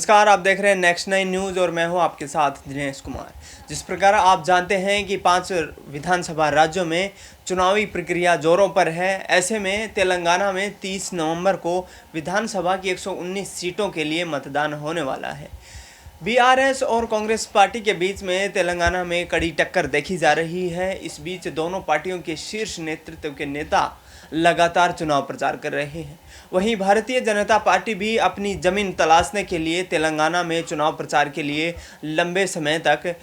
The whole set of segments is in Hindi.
नमस्कार, आप देख रहे हैं नेक्स्ट 9 न्यूज़ और मैं हूं आपके साथ दिनेश कुमार। जिस प्रकार आप जानते हैं कि 5 विधानसभा राज्यों में चुनावी प्रक्रिया जोरों पर है, ऐसे में तेलंगाना में 30 नवंबर को विधानसभा की 119 सीटों के लिए मतदान होने वाला है। बीआरएस और कांग्रेस पार्टी के बीच में तेलंगाना में कड़ी टक्कर देखी जा रही है। इस बीच दोनों पार्टियों के शीर्ष नेतृत्व के नेता लगातार चुनाव प्रचार कर रहे हैं। वहीं भारतीय जनता पार्टी भी अपनी जमीन तलाशने के लिए तेलंगाना में चुनाव प्रचार के लिए लंबे समय तक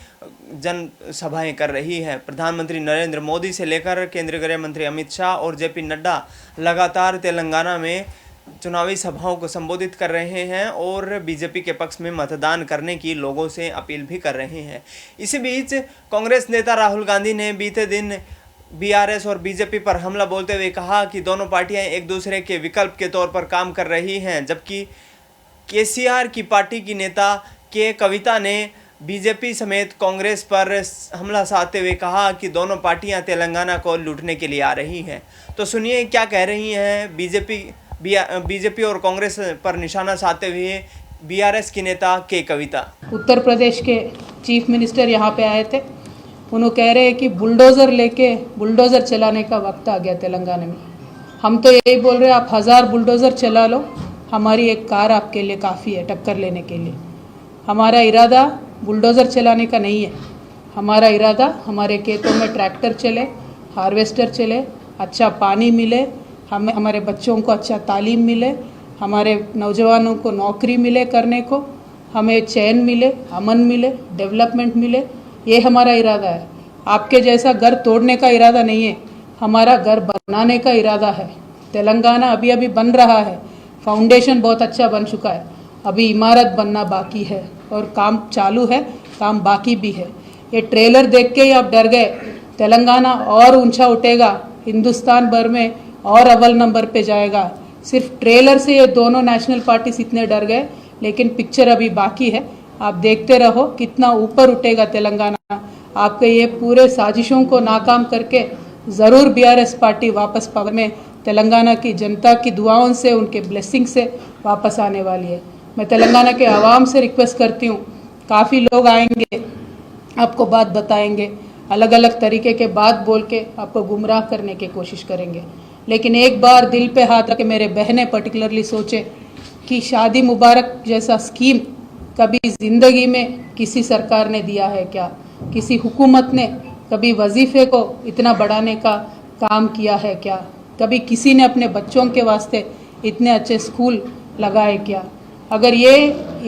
जनसभाएं कर रही है। प्रधानमंत्री नरेंद्र मोदी से लेकर केंद्रीय गृह मंत्री अमित शाह और जेपी नड्डा लगातार तेलंगाना में चुनावी सभाओं को संबोधित कर रहे हैं और बीजेपी के पक्ष में मतदान करने की लोगों से अपील भी कर रहे हैं। इसी बीच कांग्रेस नेता राहुल गांधी ने बीते दिन बीआरएस और बीजेपी पर हमला बोलते हुए कहा कि दोनों पार्टियां एक दूसरे के विकल्प के तौर पर काम कर रही हैं, जबकि केसीआर की पार्टी की नेता के कविता ने बीजेपी समेत कांग्रेस पर हमला साधते हुए कहा कि दोनों पार्टियां तेलंगाना को लूटने के लिए आ रही हैं। तो सुनिए क्या कह रही हैं बीजेपी और कांग्रेस पर निशाना साधते हुए बीआरएस की नेता के कविता। उत्तर प्रदेश के चीफ मिनिस्टर यहाँ पे आए थे, उन्होंने कह रहे हैं कि बुलडोज़र चलाने का वक्त आ गया तेलंगाना में। हम तो यही बोल रहे हैं, आप 1000 बुलडोज़र चला लो, हमारी एक कार आपके लिए काफ़ी है टक्कर लेने के लिए। हमारा इरादा बुलडोज़र चलाने का नहीं है। हमारा इरादा हमारे खेतों में ट्रैक्टर चले, हार्वेस्टर चले, अच्छा पानी मिले, हमारे बच्चों को अच्छा तालीम मिले, हमारे नौजवानों को नौकरी मिले करने को, हमें चैन मिले, अमन मिले, डेवलपमेंट मिले। ये हमारा इरादा है। आपके जैसा घर तोड़ने का इरादा नहीं है, हमारा घर बनाने का इरादा है। तेलंगाना अभी अभी बन रहा है, फाउंडेशन बहुत अच्छा बन चुका है, अभी इमारत बनना बाकी है और काम चालू है, काम बाकी भी है। ये ट्रेलर देख के ही आप डर गए, तेलंगाना और ऊंचा उठेगा, हिंदुस्तान भर में और अव्वल नंबर पे जाएगा। सिर्फ ट्रेलर से ये दोनों नेशनल पार्टीज इतने डर गए, लेकिन पिक्चर अभी बाकी है। आप देखते रहो कितना ऊपर उठेगा तेलंगाना। आपके ये पूरे साजिशों को नाकाम करके ज़रूर बीआरएस पार्टी वापस पावर में तेलंगाना की जनता की दुआओं से, उनके ब्लेसिंग से वापस आने वाली है। मैं तेलंगाना के आवाम से रिक्वेस्ट करती हूँ, काफ़ी लोग आएंगे, आपको बात बताएंगे, अलग अलग तरीके के बात बोल के आपको गुमराह करने की कोशिश करेंगे। लेकिन एक बार दिल पे हाथ रख के मेरे बहनें पर्टिकुलरली सोचे कि शादी मुबारक जैसा स्कीम कभी ज़िंदगी में किसी सरकार ने दिया है क्या? किसी हुकूमत ने कभी वजीफ़े को इतना बढ़ाने का काम किया है क्या? कभी किसी ने अपने बच्चों के वास्ते इतने अच्छे स्कूल लगाए क्या? अगर ये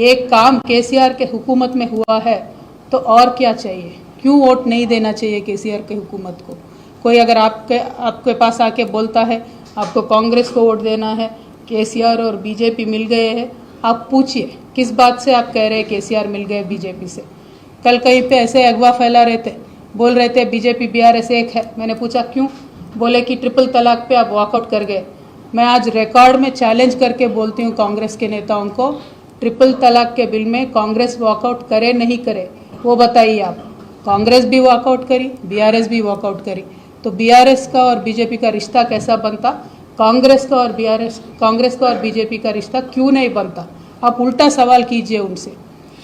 एक काम केसीआर के हुकूमत में हुआ है तो और क्या चाहिए? क्यों वोट नहीं देना चाहिए केसीआर के हुकूमत को? कोई अगर आपके पास आके बोलता है आपको कांग्रेस को वोट देना है, केसीआर और बीजेपी मिल गए हैं, आप पूछिए किस बात से आप कह रहे हैं केसीआर मिल गए बीजेपी से? कल कहीं पे ऐसे अगवा फैला रहे थे, बोल रहे थे बीजेपी बीआरएस एक है। मैंने पूछा क्यों? बोले कि ट्रिपल तलाक पे आप वॉकआउट कर गए। मैं आज रिकॉर्ड में चैलेंज करके बोलती हूँ कांग्रेस के नेताओं को, ट्रिपल तलाक के बिल में कांग्रेस वॉकआउट करे नहीं करे वो बताइए आप। कांग्रेस भी वॉकआउट करी, बीआरएस भी वॉकआउट करी, तो बीआरएस का और बीजेपी का रिश्ता कैसा बनता? कांग्रेस का और बीजेपी का रिश्ता क्यों नहीं बनता? आप उल्टा सवाल कीजिए उनसे।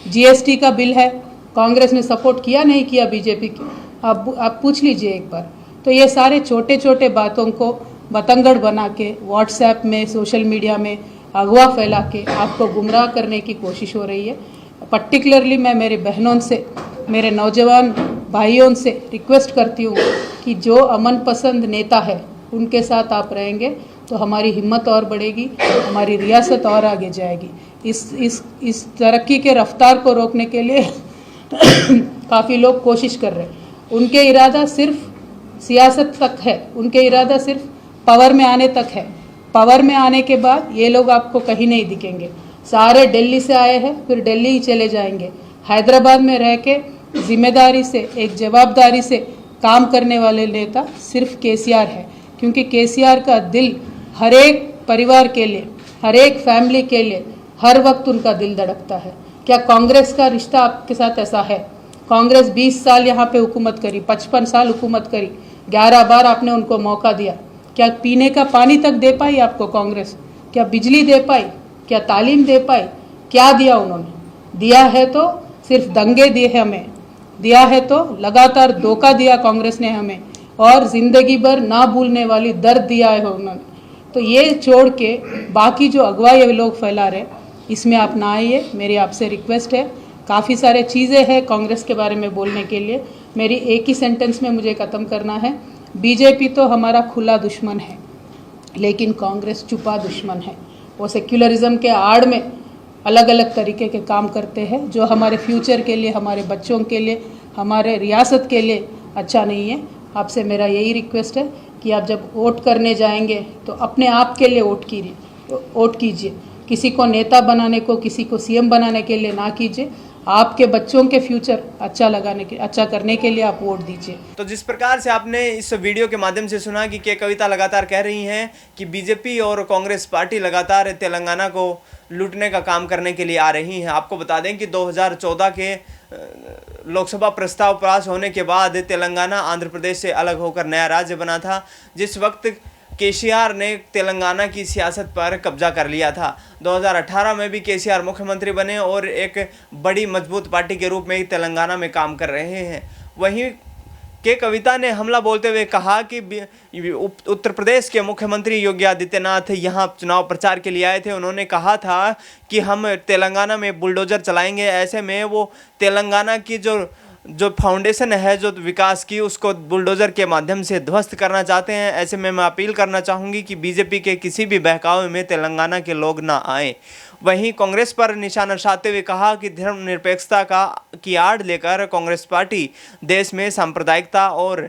जीएसटी का बिल है, कांग्रेस ने सपोर्ट किया नहीं किया बीजेपी की? आप पूछ लीजिए एक बार। तो ये सारे छोटे छोटे बातों को बतंगड़ बना के व्हाट्सएप में, सोशल मीडिया में अगवा फैला के आपको गुमराह करने की कोशिश हो रही है। पर्टिकुलरली मैं मेरी बहनों से, मेरे नौजवान भाइयों से रिक्वेस्ट करती हूँ कि जो अमन पसंद नेता है उनके साथ आप रहेंगे तो हमारी हिम्मत और बढ़ेगी, हमारी रियासत और आगे जाएगी। इस तरक्की के रफ्तार को रोकने के लिए काफ़ी लोग कोशिश कर रहे हैं। उनके इरादा सिर्फ सियासत तक है, उनके इरादा सिर्फ पावर में आने तक है। पावर में आने के बाद ये लोग आपको कहीं नहीं दिखेंगे। सारे दिल्ली से आए हैं, फिर दिल्ली ही चले जाएंगे। हैदराबाद में रह के जिम्मेदारी से, एक जवाबदारी से काम करने वाले नेता सिर्फ केसीआर है, क्योंकि केसीआर का दिल हर एक परिवार के लिए, हर एक फैमिली के लिए हर वक्त उनका दिल धड़कता है। क्या कांग्रेस का रिश्ता आपके साथ ऐसा है? कांग्रेस 20 साल यहाँ पे हुकूमत करी, 55 साल हुकूमत करी, 11 बार आपने उनको मौका दिया। क्या पीने का पानी तक दे पाई आपको कांग्रेस? क्या बिजली दे पाई? क्या तालीम दे पाई? क्या दिया उन्होंने? दिया है तो सिर्फ दंगे दिए हमें, दिया है तो लगातार धोखा दिया कांग्रेस ने हमें, और ज़िंदगी भर ना भूलने वाली दर्द दिया है उन्होंने। तो ये छोड़ के बाकी जो अगुवाई ये लोग फैला रहे, इसमें आप ना आइए, मेरी आपसे रिक्वेस्ट है। काफ़ी सारे चीज़ें हैं कांग्रेस के बारे में बोलने के लिए, मेरी एक ही सेंटेंस में मुझे ख़त्म करना है। बीजेपी तो हमारा खुला दुश्मन है, लेकिन कांग्रेस छुपा दुश्मन है। वो सेक्युलरिज्म के आड़ में अलग अलग तरीके के काम करते हैं, जो हमारे फ्यूचर के लिए, हमारे बच्चों के लिए, हमारे रियासत के लिए अच्छा नहीं है। आपसे मेरा यही रिक्वेस्ट है कि आप जब वोट करने जाएंगे तो अपने आप के लिए वोट कीजिए। किसी को नेता बनाने को, किसी को सीएम बनाने के लिए ना कीजिए। आपके बच्चों के फ्यूचर अच्छा करने के लिए आप वोट दीजिए। तो जिस प्रकार से आपने इस वीडियो के माध्यम से सुना कि के कविता लगातार कह रही हैं कि बीजेपी और कांग्रेस पार्टी लगातार तेलंगाना को लूटने का काम करने के लिए आ रही हैं। आपको बता दें कि 2014 के लोकसभा प्रस्ताव पास होने के बाद तेलंगाना आंध्र प्रदेश से अलग होकर नया राज्य बना था, जिस वक्त केसीआर ने तेलंगाना की सियासत पर कब्जा कर लिया था। 2018 में भी केसीआर मुख्यमंत्री बने और एक बड़ी मजबूत पार्टी के रूप में तेलंगाना में काम कर रहे हैं। वहीं के कविता ने हमला बोलते हुए कहा कि उत्तर प्रदेश के मुख्यमंत्री योगी आदित्यनाथ यहां चुनाव प्रचार के लिए आए थे। उन्होंने कहा था कि हम तेलंगाना में बुलडोजर चलाएंगे। ऐसे में वो तेलंगाना की जो फाउंडेशन है, जो विकास की, उसको बुलडोज़र के माध्यम से ध्वस्त करना चाहते हैं। ऐसे में मैं अपील करना चाहूँगी कि बीजेपी के किसी भी बहकावे में तेलंगाना के लोग ना आएं। वहीं कांग्रेस पर निशाना साधते हुए कहा कि धर्मनिरपेक्षता की आड़ लेकर कांग्रेस पार्टी देश में सांप्रदायिकता और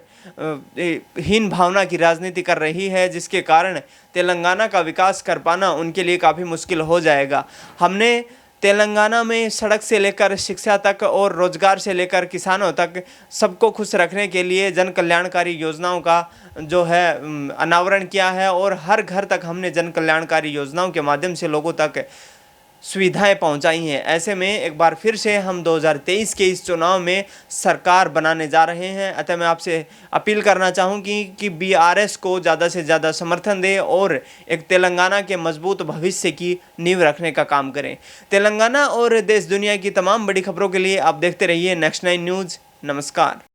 हीन भावना की राजनीति कर रही है, जिसके कारण तेलंगाना का विकास कर पाना उनके लिए काफ़ी मुश्किल हो जाएगा। हमने तेलंगाना में सड़क से लेकर शिक्षा तक और रोजगार से लेकर किसानों तक सबको खुश रखने के लिए जन कल्याणकारी योजनाओं का जो है अनावरण किया है, और हर घर तक हमने जन कल्याणकारी योजनाओं के माध्यम से लोगों तक सुविधाएं पहुंचाई हैं। ऐसे में एक बार फिर से हम 2023 के इस चुनाव में सरकार बनाने जा रहे हैं। अतः मैं आपसे अपील करना चाहूँगी कि बीआरएस को ज़्यादा से ज़्यादा समर्थन दें और एक तेलंगाना के मजबूत भविष्य की नींव रखने का काम करें। तेलंगाना और देश दुनिया की तमाम बड़ी खबरों के लिए आप देखते रहिए नेक्स्ट 9 न्यूज़। नमस्कार।